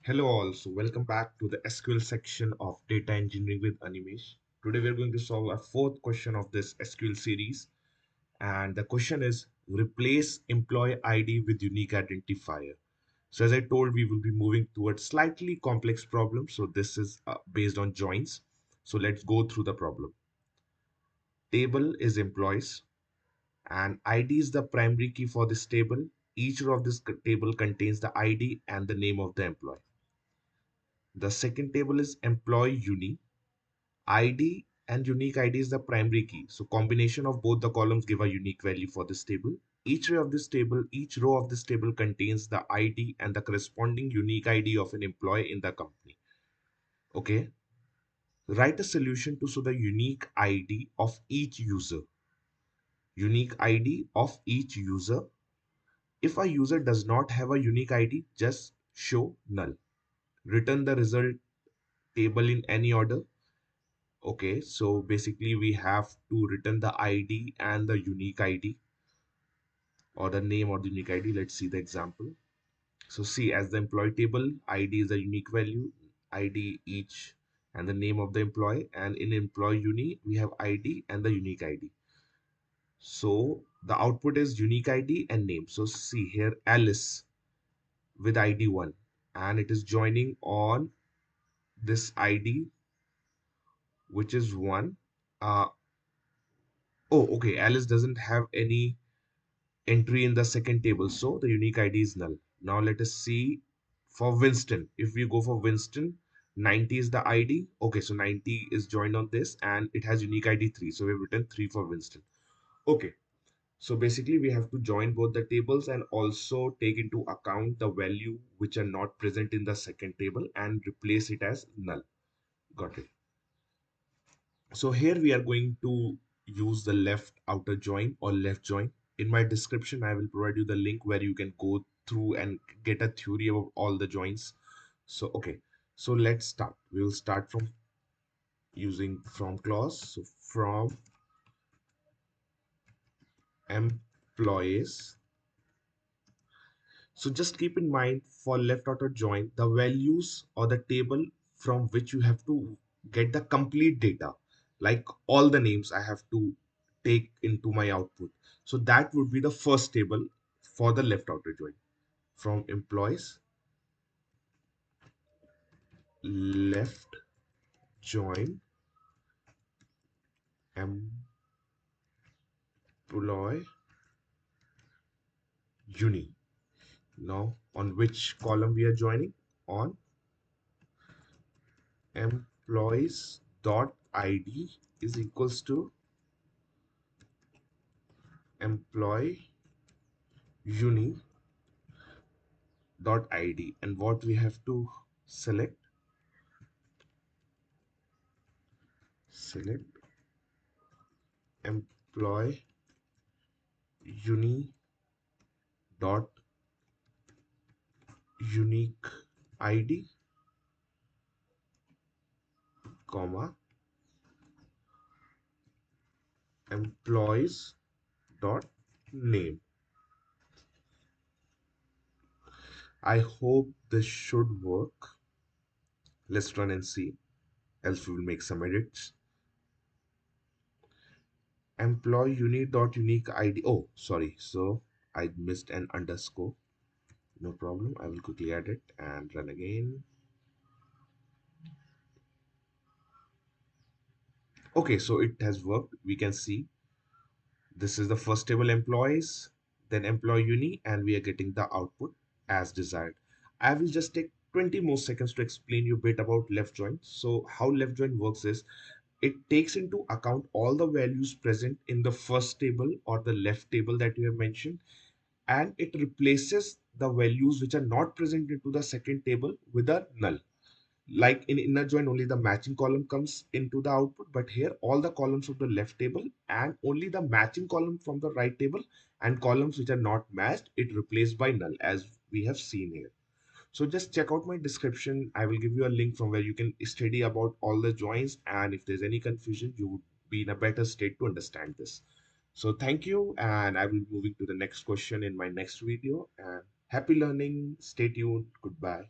Hello all, so welcome back to the SQL section of Data Engineering with Animesh. Today we're going to solve a fourth question of this SQL series, and the question is replace employee ID with unique identifier. So as I told, we will be moving towards slightly complex problems. So this is based on joins. So let's go through the problem. Table is employees and ID is the primary key for this table. Each row of this table contains the ID and the name of the employee. The second table is EmployeeUNI. ID and unique ID is the primary key. So combination of both the columns give a unique value for this table. Each row of this table contains the ID and the corresponding unique ID of an employee in the company. Okay. Write a solution to show the unique ID of each user. Unique ID of each user. If a user does not have a unique ID, just show null. Return the result table in any order. Okay, so basically we have to return the ID and the unique ID or the name or the unique ID. Let's see the example. So see, as the employee table, ID is a unique value, ID each and the name of the employee, and in employee uni, we have ID and the unique ID. So the output is unique ID and name. So see here, Alice with ID 1, and it is joining on this ID, which is 1. Uh, oh, okay, Alice doesn't have any entry in the second table, so the unique ID is null. Now let us see for Winston. If we go for Winston, 90 is the ID. Okay, so 90 is joined on this and it has unique ID 3. So we've written 3 for Winston. Okay, so basically we have to join both the tables and also take into account the value which are not present in the second table and replace it as null. Got it. So here we are going to use the left outer join or left join. In my description, I will provide you the link where you can go through and get a theory of all the joins. So, okay. So let's start. We will start from using from clause. So from employees. So just keep in mind for left outer join, the values or the table from which you have to get the complete data, like all the names I have to take into my output. So that would be the first table for the left outer join. From employees, left join employee uni. Now on which column we are joining? On employees dot id is equals to employee uni dot id, and what we have to select employee uni dot unique id comma employees dot name. I hope this should work. Let's run and see, else we will make some edits. Employee uni dot unique id, oh sorry, so I missed an underscore. No problem, I will quickly add it and run again. Okay, so it has worked. We can see this is the first table, employees, then employee uni, and we are getting the output as desired. I will just take 20 more seconds to explain you a bit about left join. So how left join works is it takes into account all the values present in the first table or the left table that you have mentioned, and it replaces the values which are not present into the second table with a null. Like in inner join, only the matching column comes into the output, but here all the columns of the left table and only the matching column from the right table, and columns which are not matched, it replaced by null, as we have seen here. So just check out my description. I will give you a link from where you can study about all the joins, and if there's any confusion, you would be in a better state to understand this. So thank you, and I will be moving to the next question in my next video, and happy learning. Stay tuned. Goodbye.